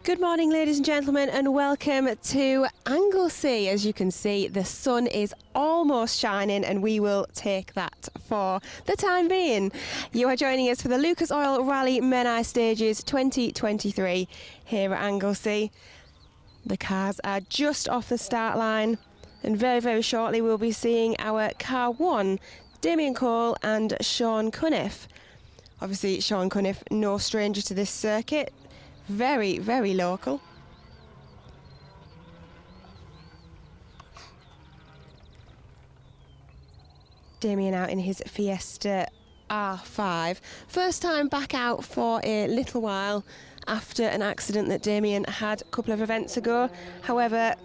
Good morning, ladies and gentlemen, and welcome to Anglesey. As you can see, the sun is almost shining, and we will take that for the time being. You are joining us for the Lucas Oil Rally Menai Stages 2023 here at Anglesey. The cars are just off the start line, and very, very shortly we'll be seeing our Car 1, Damien Cole and Sean Cunniff. Obviously, Sean Cunniff, no stranger to this circuit. Very, very local. Damien out in his Fiesta R5. First time back out for a little while after an accident that Damien had a couple of events ago. However,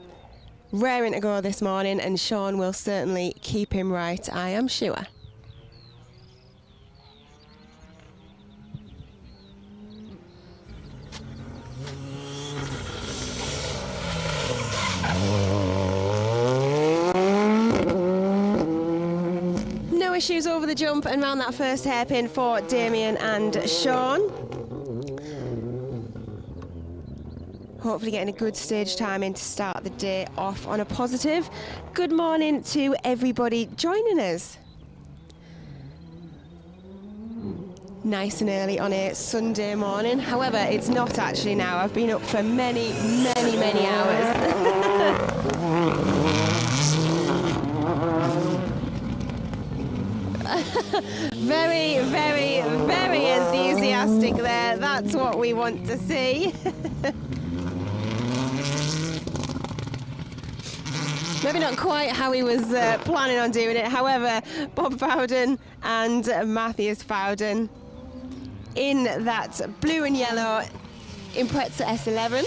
raring to go this morning, and Sean will certainly keep him right, I am sure. No issues over the jump and round that first hairpin for Damien and Sean. Hopefully getting a good stage time in to start the day off on a positive. Good morning to everybody joining us. Nice and early on a Sunday morning. However, it's not actually now. I've been up for many, many, many hours. Very, very, very enthusiastic there. That's what we want to see. Maybe not quite how he was planning on doing it. However, Bob Fowden and Matthias Fowden in that blue and yellow Impreza S11.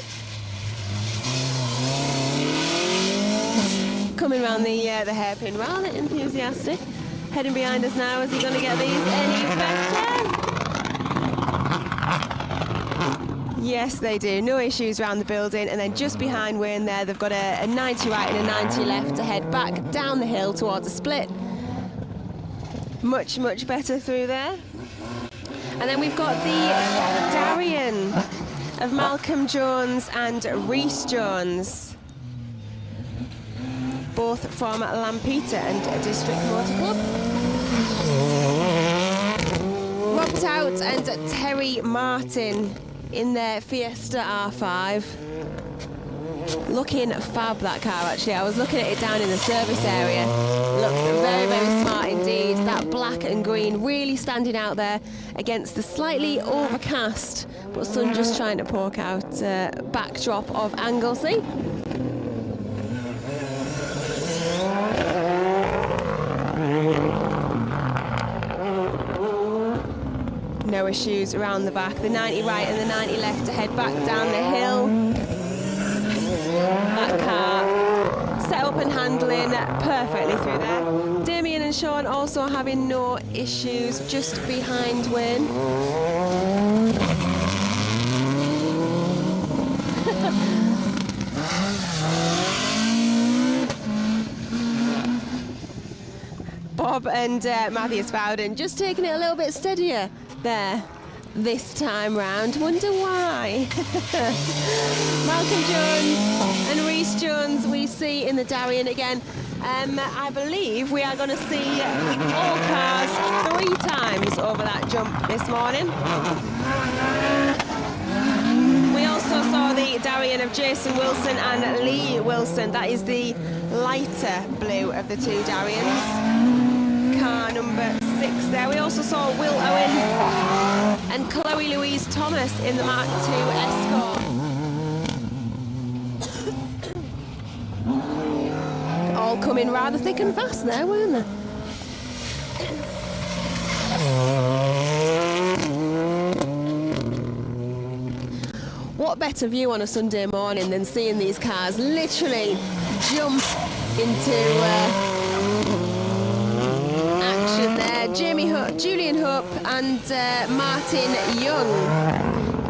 Coming around the hairpin, rather enthusiastic. Heading behind us now. Is he going to get these any better? Yes, they do. No issues around the building. And then just behind Wayne there, they've got a 90 right and a 90 left to head back down the hill towards a split. Much, much better through there. And then we've got the Darien of Malcolm Jones and Reese Jones. Both from Lampeter and District Motor Club. Rob Tout and Terry Martin in their Fiesta R5. Looking fab, that car, actually. I was looking at it down in the service area. Looks very, very smart indeed. That that black and green really standing out there against the slightly overcast, but sun just trying to poke out backdrop of Anglesey. No issues around the back. The 90 right and the 90 left to head back down the hill. That car set up and handling perfectly through there. Damien and Sean also having no issues just behind Wayne. Bob and Matthias Bowden just taking it a little bit steadier there this time round. Wonder why. Malcolm Jones and Reece Jones we see in the Darien again. I believe we are going to see all cars 3 times over that jump this morning. We also saw the Darien of Jason Wilson and Lee Wilson. That is the lighter blue of the 2 Dariens. Car number 6 there. We also saw Will Owen and Chloe Louise Thomas in the Mark II Escort. All coming rather thick and fast there, weren't they? What better view on a Sunday morning than seeing these cars literally jump into action there. Julian Hope and Martin Young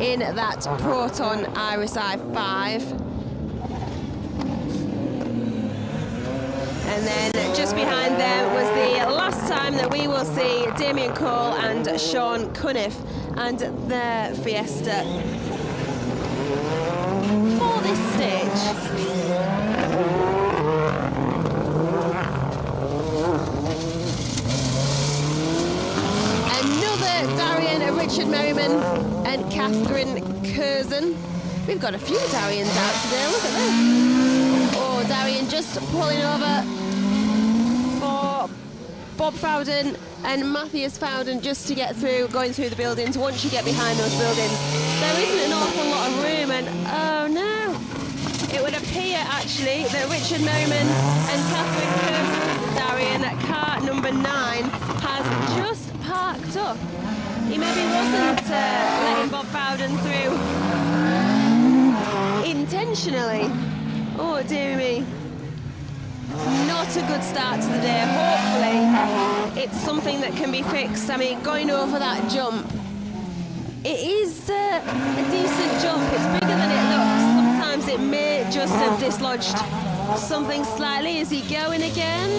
in that Proton Iris i5. And then just behind them was the last time that we will see Damien Cole and Sean Cunniff and their Fiesta for this stage. Darien, Richard Merriman and Catherine Curzon. We've got a few Dariens out today, look at this. Oh, Darien just pulling over for Bob Fowden and Matthias Fowden just to get through, going through the buildings. Once you get behind those buildings, there isn't an awful lot of room, and oh no, it would appear actually that Richard Merriman and Catherine Curzon's Darien at car number 9 has just parked up. He maybe wasn't letting Bob Fowden through intentionally. Oh dear me. Not a good start to the day. Hopefully it's something that can be fixed. I mean, going over that jump, it is a decent jump. It's bigger than it looks. Sometimes it may just have dislodged something slightly. Is he going again?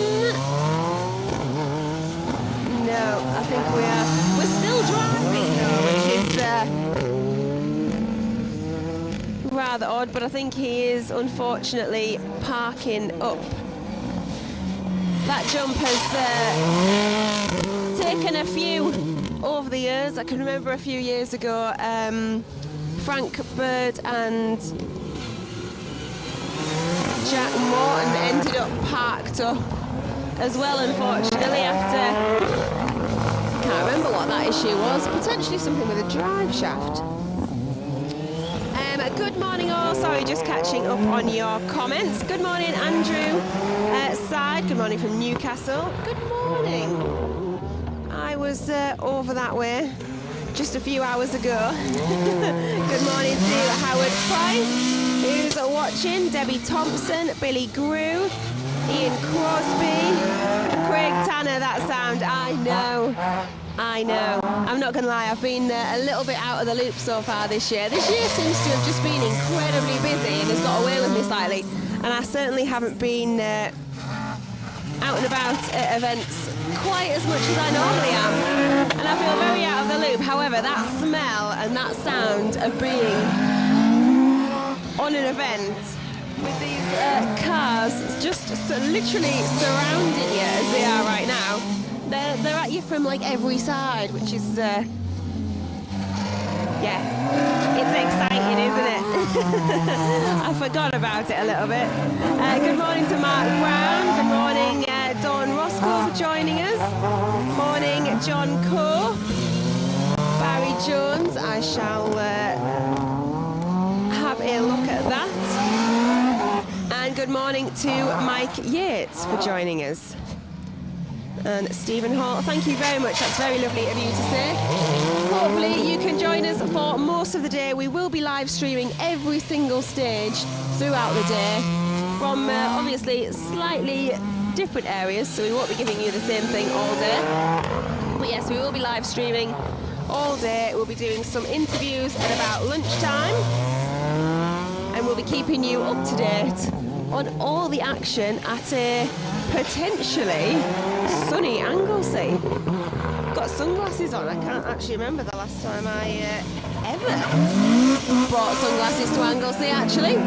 No, I think we're still driving though, which is rather odd, but I think he is unfortunately parking up. That jump has taken a few over the years. I can remember a few years ago, Frank Bird and Jack Morton ended up parked up as well, unfortunately, after, I can't remember what that issue was, potentially something with a drive shaft. Good morning all, sorry, just catching up on your comments. Good morning Andrew Side, good morning from Newcastle. Good morning. I was over that way just a few hours ago. Good morning to Howard Price, who's watching, Debbie Thompson, Billy Grew, Ian Crosby, Craig Tanner, that sound, I know. I'm not going to lie, I've been a little bit out of the loop so far this year. This year seems to have just been incredibly busy and has got away with me slightly. And I certainly haven't been out and about at events quite as much as I normally am. And I feel very out of the loop. However, that smell and that sound of being on an event with these cars just literally surrounding you as they are right now. They're at you from like every side, which is, yeah, it's exciting, isn't it? I forgot about it a little bit. Good morning to Mark Brown. Good morning Dawn Roscoe for joining us. Morning, John Coe. Barry Jones, I shall have a look at that. And good morning to Mike Yates for joining us. And Stephen Hall, thank you very much. That's very lovely of you to say. Hopefully you can join us for most of the day. We will be live streaming every single stage throughout the day from obviously slightly different areas, so we won't be giving you the same thing all day. But yes, we will be live streaming all day. We'll be doing some interviews at about lunchtime, and we'll be keeping you up to date on all the action at a potentially sunny Anglesey. Got sunglasses on. I can't actually remember the last time I ever brought sunglasses to Anglesey, actually.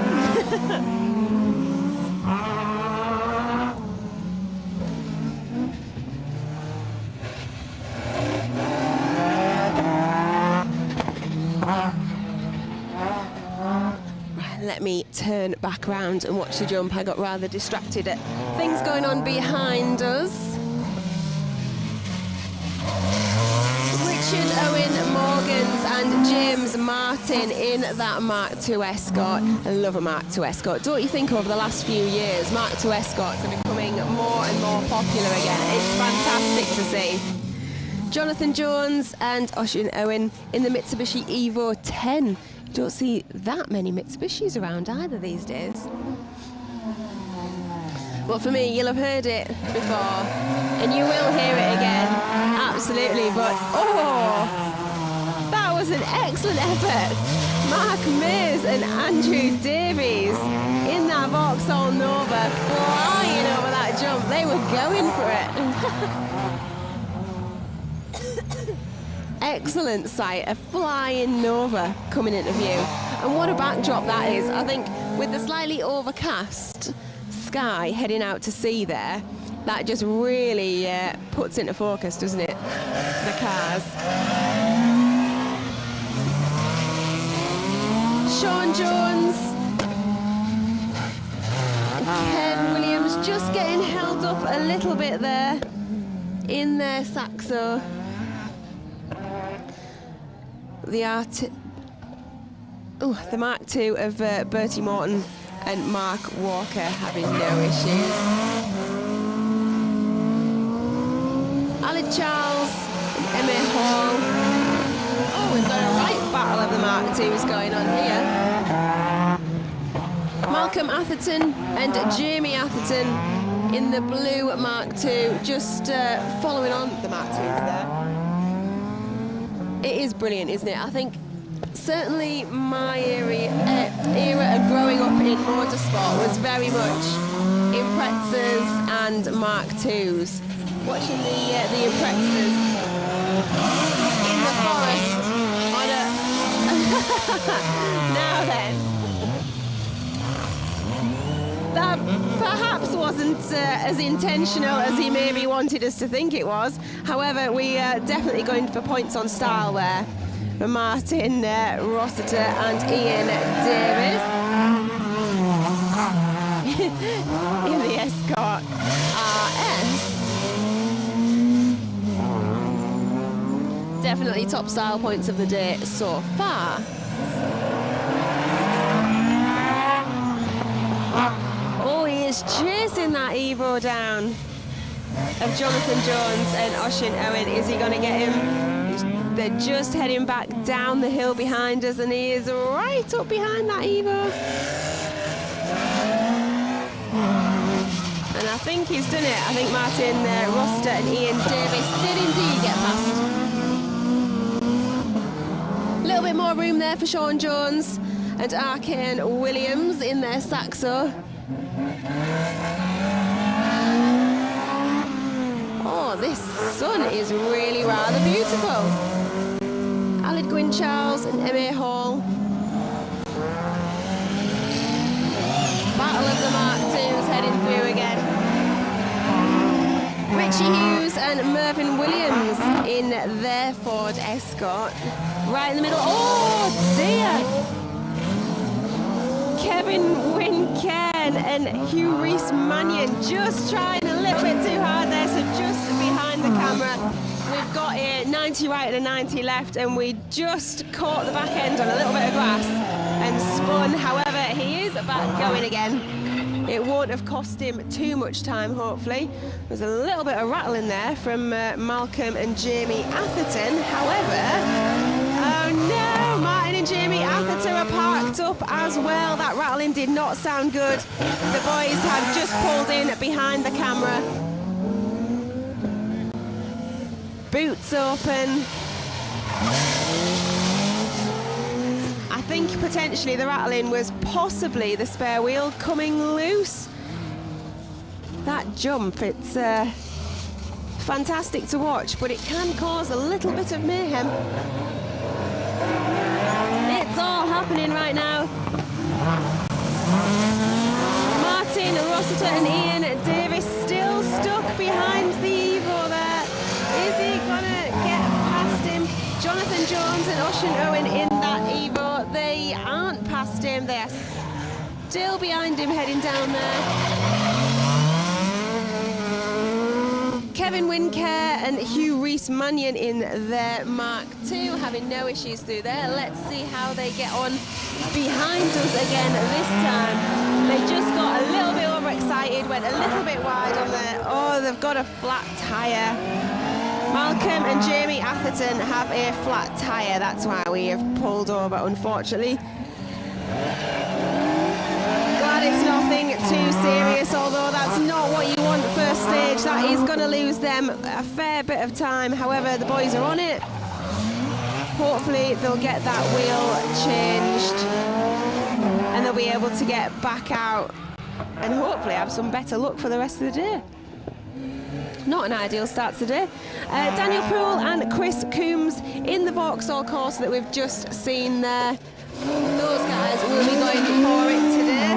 Let me turn back around and watch the jump. I got rather distracted at things going on behind us. Richard Owen Morgans and James Martin in that Mark II Escort. I love a Mark II Escort. Don't you think over the last few years Mark II Escorts are becoming more and more popular again? It's fantastic to see. Jonathan Jones and Oisin Owen in the Mitsubishi Evo 10. Don't see that many Mitsubishis around either these days. But for me, you'll have heard it before, and you will hear it again, absolutely. But oh, that was an excellent effort. Mark Mays and Andrew Davies in that Vauxhall Nova, flying over that jump. They were going for it. Excellent sight, a flying Nova coming into view. And what a backdrop that is. I think with the slightly overcast sky heading out to sea there, that just really puts into focus, doesn't it, the cars. Sean Jones, Kev Williams just getting held up a little bit there in their Saxo. The Mark II of Bertie Morton and Mark Walker having no issues. Alid Charles and Emma Hall. Oh, we've got a right battle of the Mark IIs going on here. Malcolm Atherton and Jamie Atherton in the blue Mark II, just following on the Mark IIs there. It is brilliant, isn't it? I think certainly my era of growing up in motorsport was very much Imprezas and Mark IIs. Watching the Imprezas in the forest on a... Now then. That perhaps wasn't as intentional as he maybe wanted us to think it was. However, we are definitely going for points on style there for Martin Rossiter and Ian Davis in the Escort RS. Definitely top style points of the day so far. Oh, he is chasing that Evo down of Jonathan Jones and Oisin Owen. Is he going to get him? They're just heading back down the hill behind us, and he is right up behind that Evo. And I think he's done it. I think Martin Roster and Ian Davis did indeed get past. A little bit more room there for Sean Jones and Arcane Williams in their Saxo. Oh, this sun is really rather beautiful. Alid Gwyn Charles and M.A. Hall. Battle of the Mark IIs heading through again. Richie Hughes and Mervyn Williams in their Ford Escort. Right in the middle. Oh dear! Kevin Wincairn and Hugh Rees-Mannion just trying a little bit too hard there, so just behind the camera. We've got a 90 right and a 90 left, and we just caught the back end on a little bit of grass and spun. However, he is back going again. It won't have cost him too much time, hopefully. There's a little bit of rattling there from Malcolm and Jamie Atherton. However, oh no, Martin and Jamie Atherton are parked up as well. That rattling did not sound good. The boys have just pulled in behind the camera. Boots open. I think potentially the rattling was possibly the spare wheel coming loose. That jump, it's fantastic to watch, but it can cause a little bit of mayhem. It's all happening right now. Martin Rossiter and Ian Davis still stuck behind the Evo there. Is he gonna get past him? Jonathan Jones and Ocean Owen in that Evo. They aren't past him. They are still behind him heading down there. Kevin Wincairn and Hugh Rees-Mannion in their Mark II, having no issues through there. Let's see how they get on behind us again this time. They just got a little bit overexcited, went a little bit wide on there. Oh, they've got a flat tyre. Malcolm and Jamie Atherton have a flat tyre. That's why we have pulled over, unfortunately. Glad it's nothing too serious, although that's not what you want first stage. That is going to lose them a fair bit of time. However, the boys are on it. Hopefully they'll get that wheel changed and they'll be able to get back out and hopefully have some better luck for the rest of the day. Not an ideal start today. Daniel Poole and Chris Coombs in the Vauxhall course that we've just seen there. Those guys will be going for it today.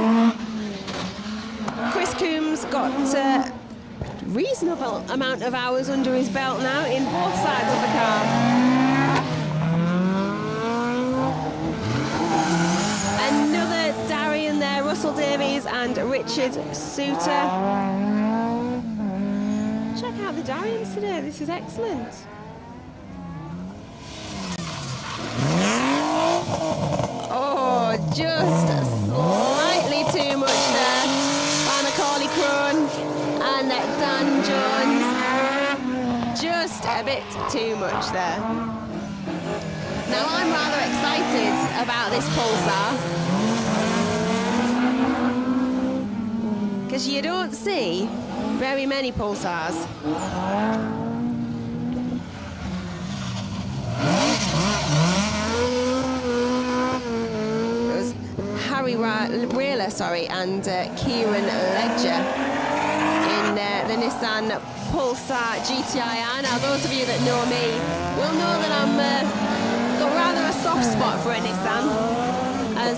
Chris Coombs got a reasonable amount of hours under his belt now in both sides of the car. Another Darian there, Russell Davies and Richard Suter. Check out the Darians today, this is excellent. Oh, just slightly too much there by Macaulay Crone and Dan Jones. Just a bit too much there. Now I'm rather excited about this Pulsar because you don't see very many Pulsars. It was Harry Rayler, and Kieran Ledger in the Nissan Pulsar GTI. Now, those of you that know me will know that I'm got rather a soft spot for a Nissan, as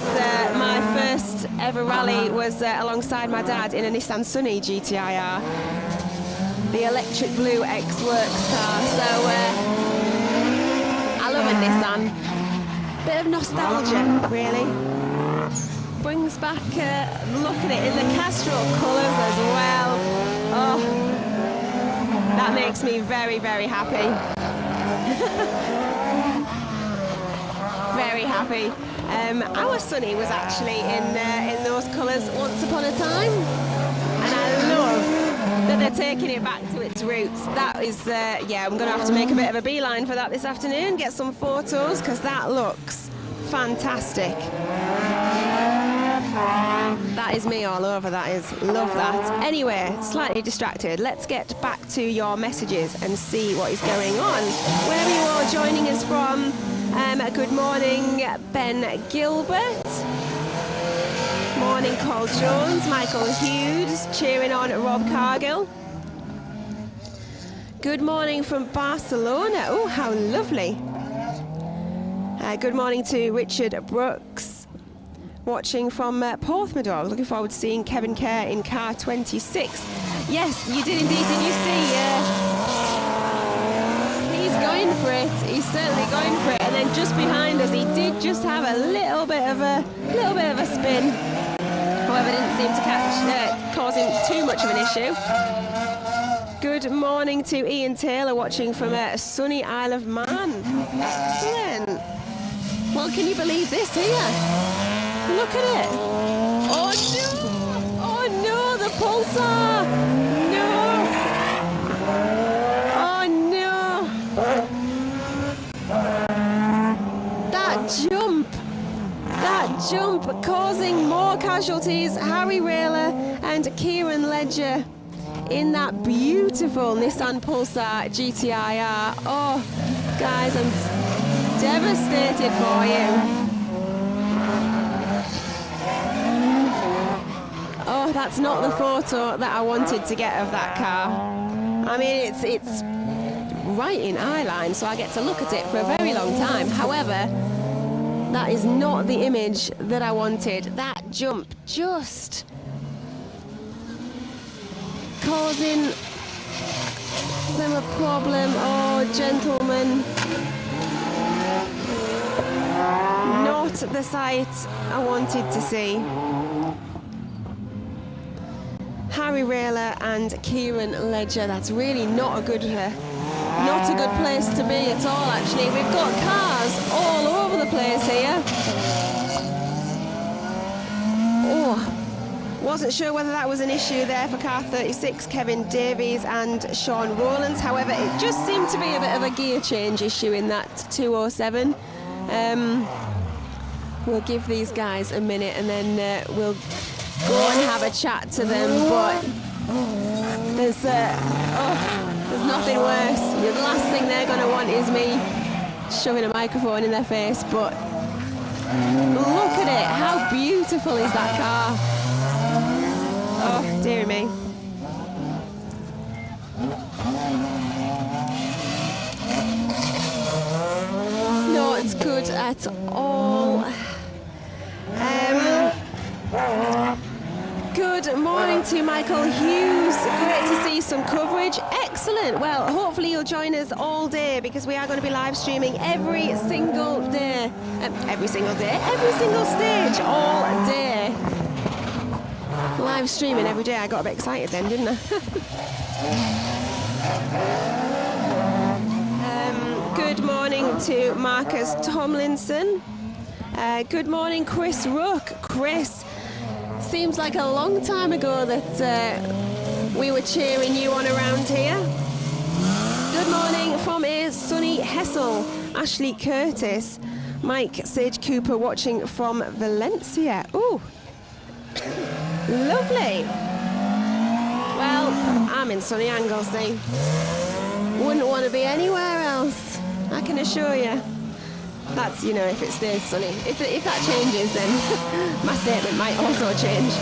my first ever rally was alongside my dad in a Nissan Sunny GTIR, the electric blue ex-works car. So I love a Nissan. Bit of nostalgia, really. Brings back looking at it in the Castrol colours as well. Oh, that makes me very, very happy. Very happy. Our Sunny was actually in those colours once upon a time, and I love that they're taking it back to its roots. That is, yeah, I'm going to have to make a bit of a beeline for that this afternoon, get some photos, because that looks fantastic. That is me all over, that is, love that. Anyway, slightly distracted. Let's get back to your messages and see what is going on. Where are you all joining us from? Good morning, Ben Gilbert. Morning, Cole Jones. Michael Hughes cheering on Rob Cargill. Good morning from Barcelona. Oh, how lovely. Good morning to Richard Brooks. Watching from Porthmadog. Looking forward to seeing Kevin Kerr in car 26. Yes, you did indeed. Did you see? He's going for it. He's certainly going for it. And then just behind us, he did just have a little bit of a spin. however, didn't seem to causing too much of an issue. Good morning to Ian Taylor watching from a sunny Isle of Man. Excellent. Well, can you believe this here? Look at it. Oh no! Oh no, the pulsar! No! Oh no! That jump causing more casualties. Harry Rayler and Kieran Ledger in that beautiful Nissan Pulsar GTIR. Oh, guys, I'm devastated for you. Oh, that's not the photo that I wanted to get of that car. I mean, it's right in eye line, so I get to look at it for a very long time. However, that is not the image that I wanted. That jump just causing them a problem. Oh, gentlemen. Not the sight I wanted to see. Harry Rayler and Kieran Ledger. That's really not a good place to be at all, actually. We've got cars all over the place here. Oh, wasn't sure whether that was an issue there for car 36, Kevin Davies and Sean Rowlands. However, it just seemed to be a bit of a gear change issue in that 207. We'll give these guys a minute and then we'll go and have a chat to them. But there's nothing worse. The last thing they're going to want is me shoving a microphone in their face. But look at it. How beautiful is that car? Oh, dear me. Not good at all. Good morning to Michael Hughes. Great to see some coverage. Excellent. Well, hopefully you'll join us all day because we are going to be live streaming every single day. Every single stage, all day. Live streaming every day. I got a bit excited then, didn't I? Good morning to Marcus Tomlinson. Good morning, Chris Rook. Chris, seems like a long time ago that we were cheering you on around here. Good morning from a sunny Hessel. Ashley Curtis. Mike Sage Cooper watching from Valencia. Ooh, lovely. Well, I'm in sunny Anglesey. Wouldn't want to be anywhere else, I can assure you. That's, you know, if it stays sunny. If that changes, then my statement might also change.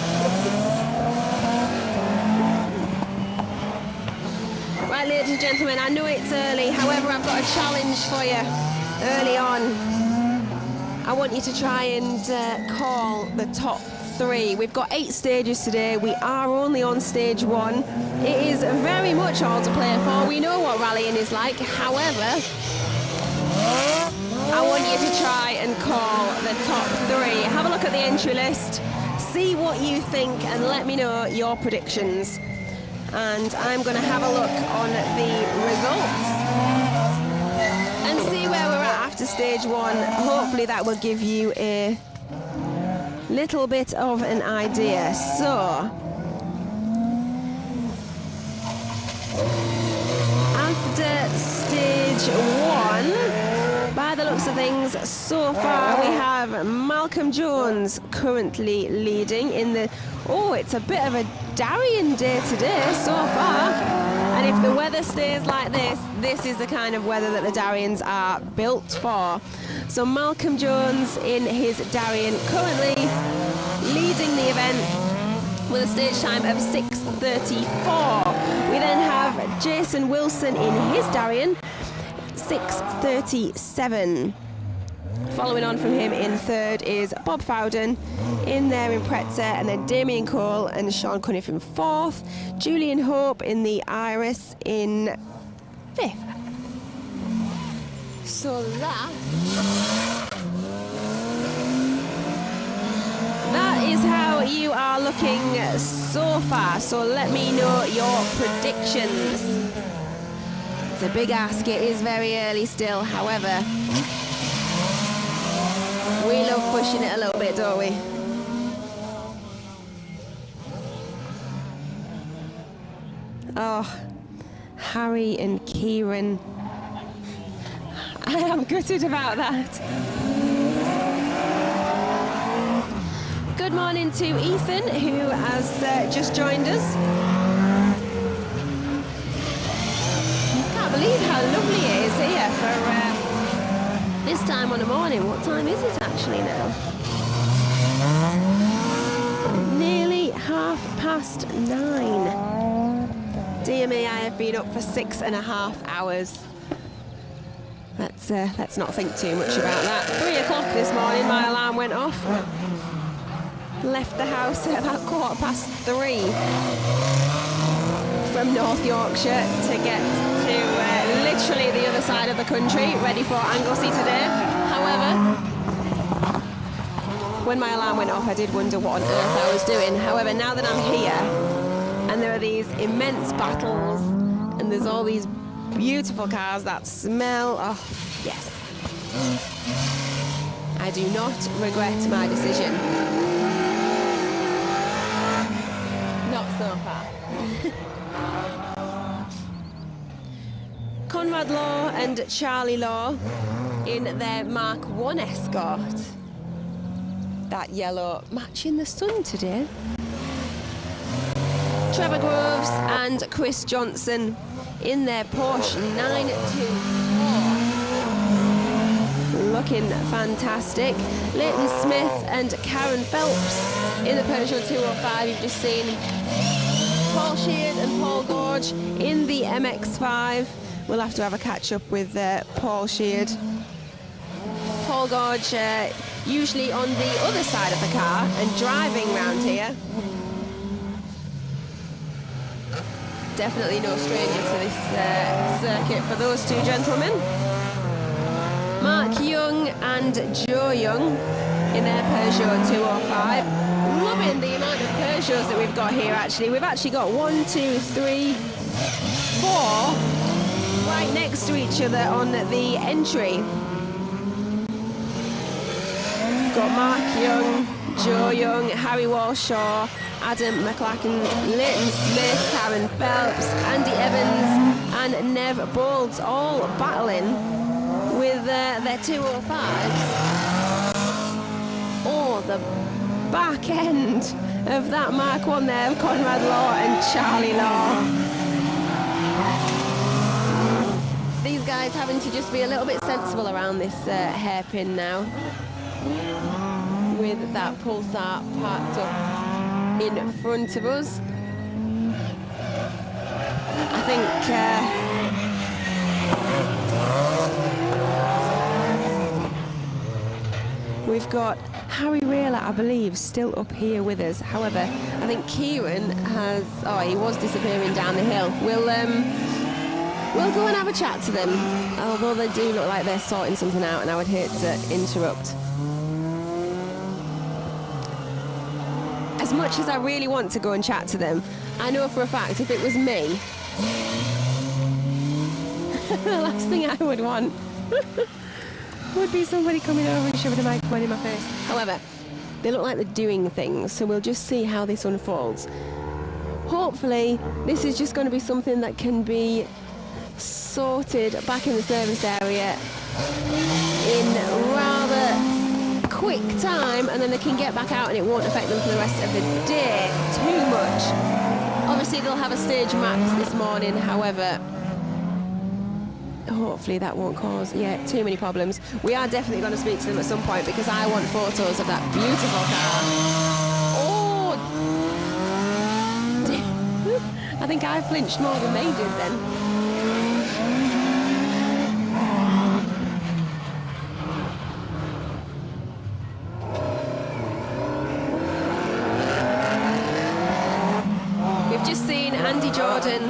Right, ladies and gentlemen, I know it's early. However, I've got a challenge for you early on. I want you to try and call the top 3. We've got 8 stages today. We are only on stage 1. It is very much all to play for. We know what rallying is like. However, I want you to try and call the top 3. Have a look at the entry list, see what you think, and let me know your predictions. And I'm going to have a look on the results and see where we're at after stage 1. Hopefully that will give you a little bit of an idea. So, after stage 1, by the looks of things, so far we have Malcolm Jones currently leading in the... Oh, it's a bit of a Darien day today so far. And if the weather stays like this, this is the kind of weather that the Dariens are built for. So Malcolm Jones in his Darien currently leading the event with a stage time of 6:34. We then have Jason Wilson in his Darien, 6:37. Following on from him in 3rd is Bob Fowden in there in Pretzer, and then Damien Cole and Sean Cunniff in 4th. Julian Hope in the Iris in 5th. So that is how you are looking so far, so let me know your predictions. It's a big ask, it is very early still, however, we love pushing it a little bit, don't we? Oh, Harry and Kieran. I am gutted about that. Good morning to Ethan, who has just joined us. Can't believe how lovely it is here for this time on the morning. What time is it actually now? Nearly 9:30. Dear me, I have been up for 6.5 hours. Let's not think too much about that. 3 o'clock this morning, my alarm went off. Left the house at about 3:15 from North Yorkshire to get to literally the other side of the country, ready for Anglesey today. However, when my alarm went off, I did wonder what on earth I was doing. However, now that I'm here, and there are these immense battles, and there's all these beautiful cars that smell, oh, yes. I do not regret my decision. Not so far. Conrad Law and Charlie Law in their Mark 1 Escort. That yellow matching the sun today. Trevor Groves and Chris Johnson in their Porsche 924. Looking fantastic. Leighton Smith and Karen Phelps in the Peugeot 205. You've just seen Paul Sheard and Paul Gorge in the MX-5. We'll have to have a catch up with Paul Sheard. Paul Gorge usually on the other side of the car and driving round here. Definitely no stranger to this circuit for those two gentlemen. Mark Young and Joe Young in their Peugeot 205. Loving the amount of Peugeots that we've got here actually. We've actually got 1, 2, 3, 4 right next to each other on the entry. Got Mark Young, Joe Young, Harry Walshaw, Adam McLachen, Leighton Smith, Karen Phelps, Andy Evans and Nev Bolds all battling with their 205s. Oh, the back end of that Mark 1 there, Conrad Law and Charlie Law. These guys having to just be a little bit sensible around this hairpin now, with that Pulsar parked up in front of us. I think we've got Harry Rayler, I believe, still up here with us. However, I think Kieran has, he was disappearing down the hill. We'll go and have a chat to them, although they do look like they're sorting something out and I would hate to interrupt. As much as I really want to go and chat to them, I know for a fact if it was me, the last thing I would want would be somebody coming over and shoving a microphone in my face. However, they look like they're doing things, so we'll just see how this unfolds. Hopefully, this is just going to be something that can be sorted back in the service area in rather quick time, and then they can get back out and it won't affect them for the rest of the day too much. Obviously they'll have a stage max this morning, however hopefully that won't cause too many problems. We are definitely going to speak to them at some point because I want photos of that beautiful car. Oh, I think I flinched more than they did then. Andy Jordan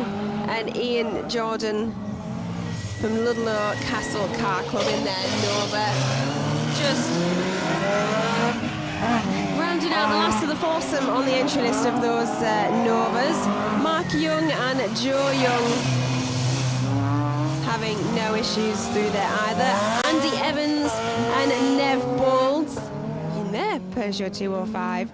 and Ian Jordan from Ludlow Castle Car Club in there, Nova. Just rounding out the last of the the foursome on the entry list of those Novas. Mark Young and Joe Young having no issues through there either. Andy Evans and Nev Bowles in their Peugeot 205.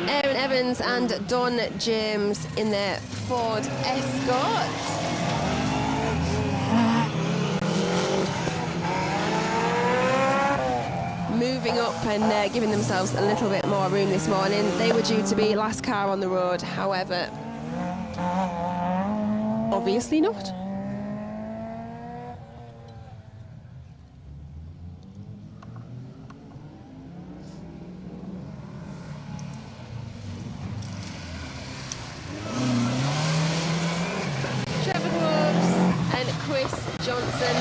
Aaron Evans and Don James in their Ford Escort. Moving up and giving themselves a little bit more room this morning. They were due to be last car on the road, however, obviously not. Trevor Groves and Chris Johnson.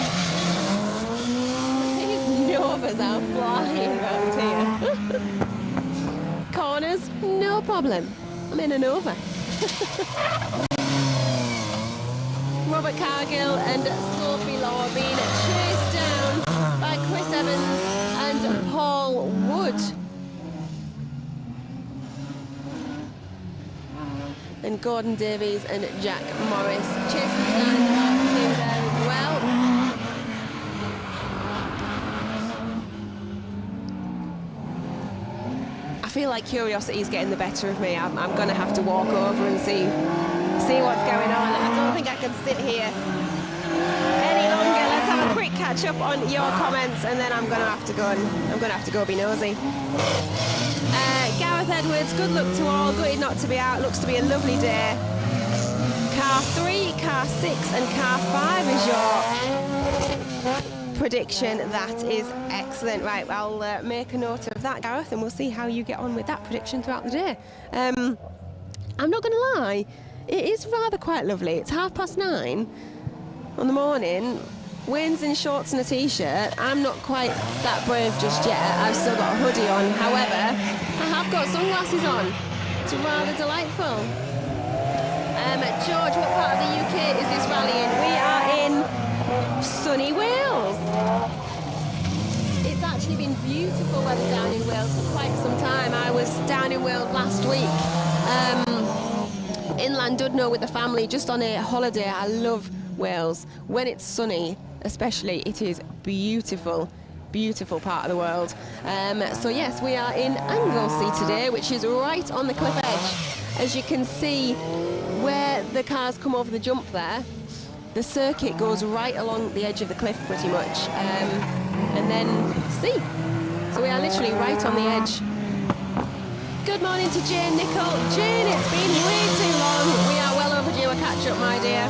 Novas are flying around here. Corners, no problem. I'm in a Nova. Robert Cargill and Sophie Law being chased down by Chris Evans and Paul Wood. And Gordon Davies and Jack Morris chasing down in the back two there as well. I feel like curiosity is getting the better of me. I'm going to have to walk over and see what's going on. I don't think I can sit here any longer. Let's have a quick catch up on your comments, and then I'm going to have to go be nosy. Gareth Edwards, good luck to all. Gutted not to be out. Looks to be a lovely day. Car 3, car 6, and car 5 is your prediction. That is excellent. Right, I'll make a note of that, Gareth, and we'll see how you get on with that prediction throughout the day. I'm not going to lie, it is rather quite lovely. It's 9:30 on the morning. Wayne's in shorts and a t-shirt. I'm not quite that brave just yet. I've still got a hoodie on. However, I have got sunglasses on. It's rather delightful. George, what part of the UK is this rally in? We are in sunny Wales. It's actually been beautiful weather down in Wales for quite some time. I was down in Wales last week, in Llandudno with the family, just on a holiday. I love Wales. When it's sunny, especially, it is beautiful. Beautiful part of the world. So yes, we are in Anglesey today, which is right on the cliff edge. As you can see, where the cars come over the jump there, the circuit goes right along the edge of the cliff pretty much, and then see. So we are literally right on the edge. Good morning to Jane Nicol. Jane, it's been way too long. We are well overdue a catch-up, my dear.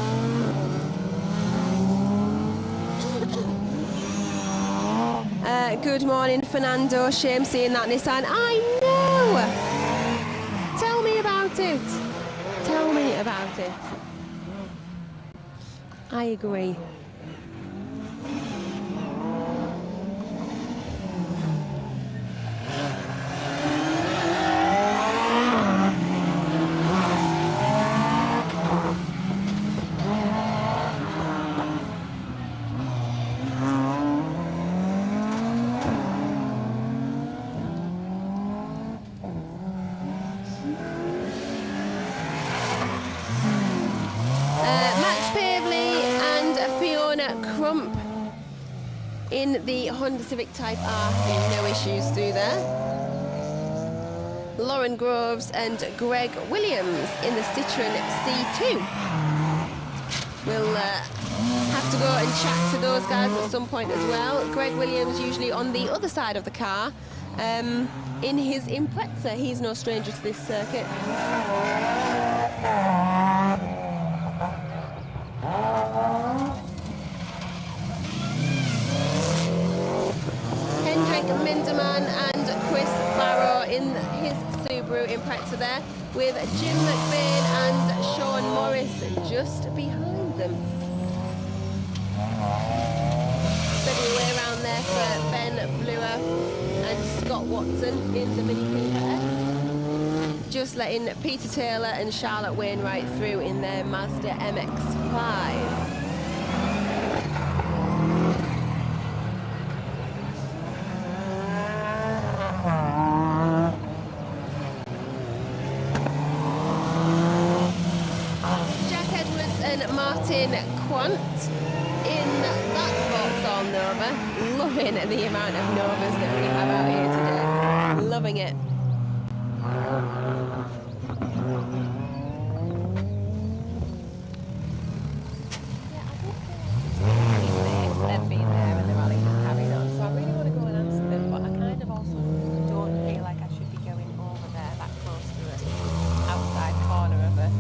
Good morning, Fernando. Shame seeing that Nissan. I know! Tell me about it. Tell me about it. I agree. In the Honda Civic Type R, no issues through there. Lauren Groves and Greg Williams in the Citroen C2. We'll have to go and chat to those guys at some point as well. Greg Williams usually on the other side of the car, in his Impreza. He's no stranger to this circuit. Minderman and Chris Barrow in his Subaru Impreza there, with Jim McBain and Sean Morris just behind them. Steady way around there for Ben Bluer and Scott Watson in the Mini Cooper. just letting Peter Taylor and Charlotte Wainwright through in their Mazda MX-5. Martin Quant in that Vauxhall Nova. Loving the amount of Novas that we have out here today. Loving it. They've been there and the rally has carried on, so I really want to go and answer them, but I kind of also don't feel like I should be going over there that close to the outside corner of a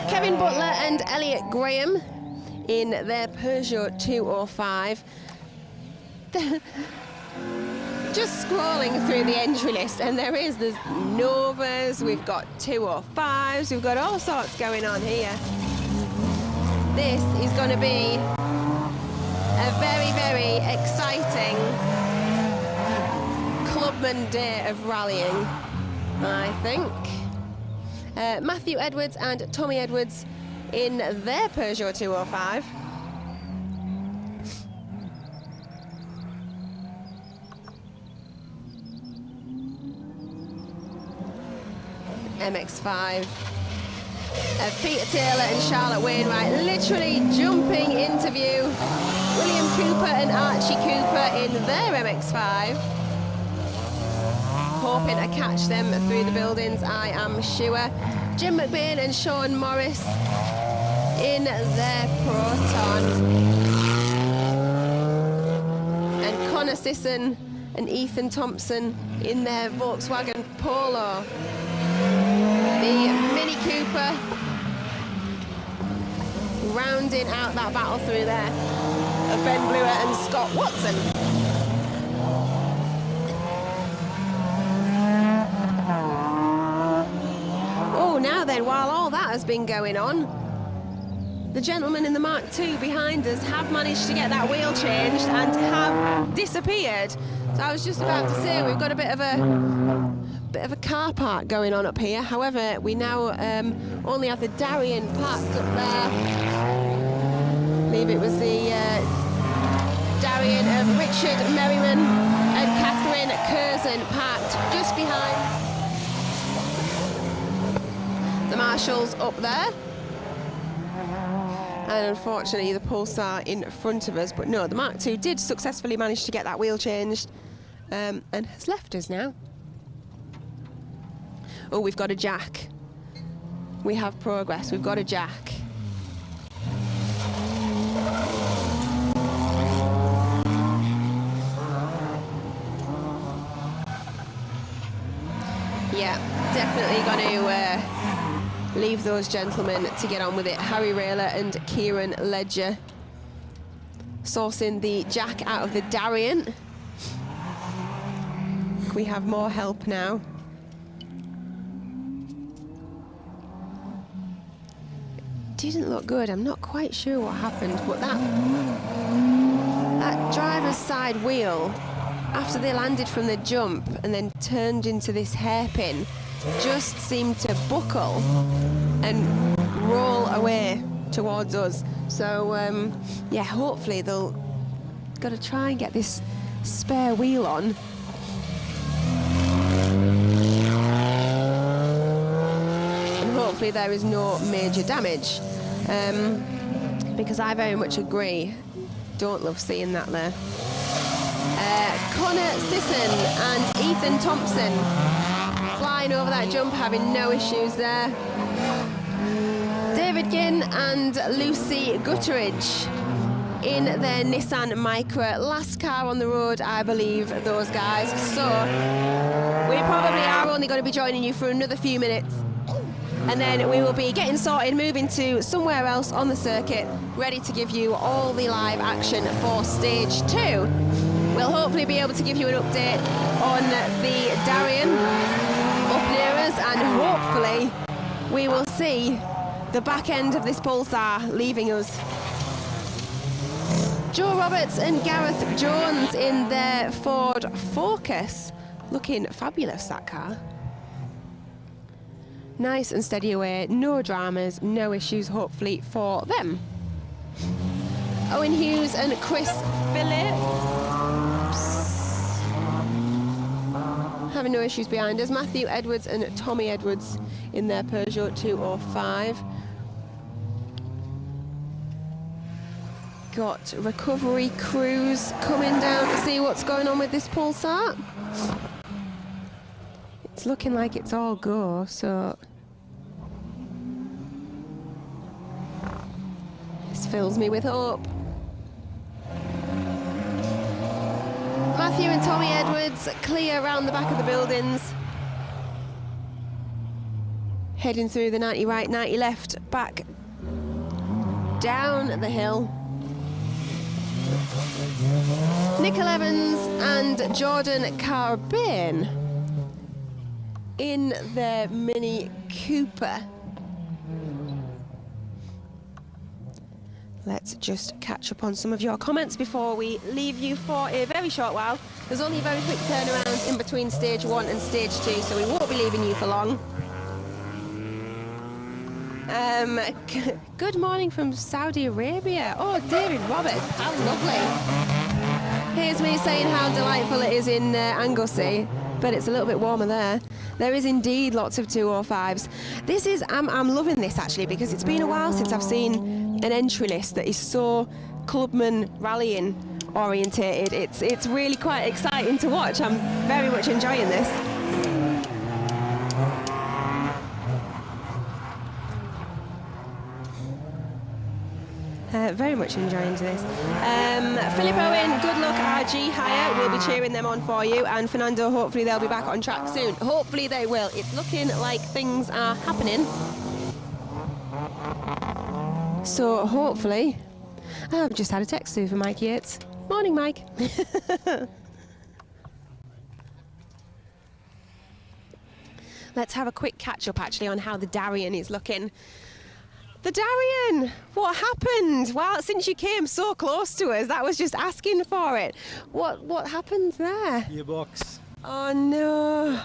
Kevin Butler and Elliot Graham in their Peugeot 205. Just scrolling through the entry list, and there's Novas, we've got 205s, we've got all sorts going on here. This is going to be a very, very exciting Clubman day of rallying, I think. Matthew Edwards and Tommy Edwards in their Peugeot 205. MX-5 of Peter Taylor and Charlotte Wainwright literally jumping into view. William Cooper and Archie Cooper in their MX-5. Hoping to catch them through the buildings, I am sure. Jim McBain and Sean Morris in their Proton. And Connor Sisson and Ethan Thompson in their Volkswagen Polo. The Mini Cooper rounding out that battle through there of Ben Bluer and Scott Watson. Oh, now then, while all that has been going on, the gentlemen in the Mark II behind us have managed to get that wheel changed and have disappeared. So I was just about to say, we've got a bit of a car park going on up here. However, we now only have the Darien parked up there. I believe it was the Darien of Richard Merriman and Catherine Curzon parked just behind the marshals up there. And unfortunately the Pulsar in front of us, but no, the Mark II did successfully manage to get that wheel changed and has left us now. Oh, we've got a jack. We have progress, we've got a jack. Yeah, definitely going to leave those gentlemen to get on with it. Harry Rayler and Kieran Ledger sourcing the jack out of the Darien. We have more help now. Didn't look good. I'm not quite sure what happened, but that driver's side wheel, after they landed from the jump and then turned into this hairpin, just seemed to buckle and roll away towards us. So yeah, hopefully they'll got to try and get this spare wheel on. And hopefully there is no major damage, because I very much agree. Don't love seeing that there. Connor Sisson and Ethan Thompson flying over that jump, having no issues there. David Ginn and Lucy Gutteridge in their Nissan Micra. Last car on the road, I believe, those guys. So we probably are only going to be joining you for another few minutes. And then we will be getting sorted, moving to somewhere else on the circuit, ready to give you all the live action for stage 2. We'll hopefully be able to give you an update on the Darien up near us, and hopefully we will see the back end of this Pulsar leaving us. Joe Roberts and Gareth Jones in their Ford Focus. Looking fabulous, that car. Nice and steady away, no dramas, no issues hopefully for them. Owen Hughes and Chris Phillips having no issues behind us. Matthew Edwards and Tommy Edwards in their Peugeot 205. Got recovery crews coming down to see what's going on with this Pulsar. It's looking like it's all go, so this fills me with hope. Matthew and Tommy Edwards clear around the back of the buildings. Heading through the 90 right, 90 left, back down the hill. Nickel Evans and Jordan Carbane in their Mini Cooper. Let's just catch up on some of your comments before we leave you for a very short while. There's only a very quick turnaround in between stage 1 and stage 2, so we won't be leaving you for long. Good morning from Saudi Arabia. Oh, David Roberts, how lovely. Here's me saying how delightful it is in Anglesey, but it's a little bit warmer there. There is indeed lots of 205s. This is, I'm loving this actually, because it's been a while since I've seen an entry list that is so Clubman rallying orientated. It's really quite exciting to watch. I'm very much enjoying this. Very much enjoying this. Philip Owen, good luck RG Hire. We'll be cheering them on for you. And Fernando, hopefully they'll be back on track soon. Hopefully they will. It's looking like things are happening. So hopefully, I've just had a text through from Mike Yates. Morning, Mike. Let's have a quick catch up actually on how the Darien is looking. The Darien, what happened? Well, since you came so close to us, that was just asking for it. What happened there? Gearbox. Oh no.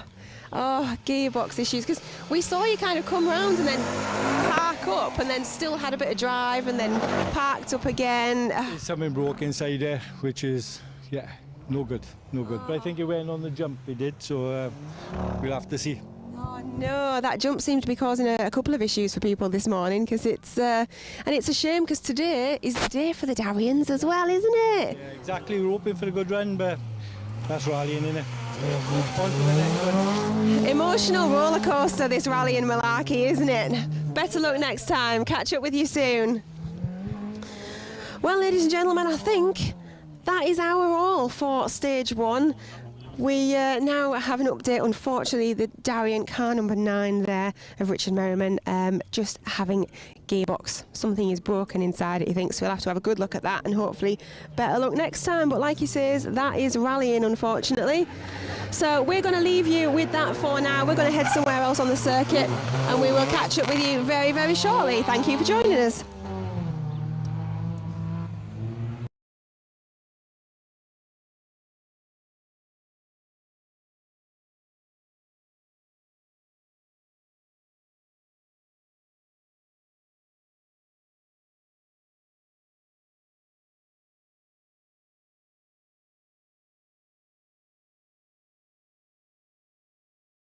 Oh, gearbox issues, because we saw you kind of come round and then park up and then still had a bit of drive and then parked up again. There's something broke inside there, which is, yeah, no good. But I think it went on the jump, it did, so we'll have to see. Oh no, that jump seemed to be causing a couple of issues for people this morning, because it's and it's a shame because today is the day for the Dariens as well, isn't it? Yeah, exactly. We're hoping for a good run, but that's rallying, isn't it? On to the next one. Emotional roller coaster, this rally in Malarkey, isn't it? Better luck next time. Catch up with you soon. Well, ladies and gentlemen, I think that is our all for stage 1. We now have an update. Unfortunately, the Darien car number 9 there of Richard Merriman just having gearbox. Something is broken inside it, he thinks, so we'll have to have a good look at that and hopefully better luck next time. But like he says, that is rallying, unfortunately. So we're going to leave you with that for now. We're going to head somewhere else on the circuit and we will catch up with you very, very shortly. Thank you for joining us.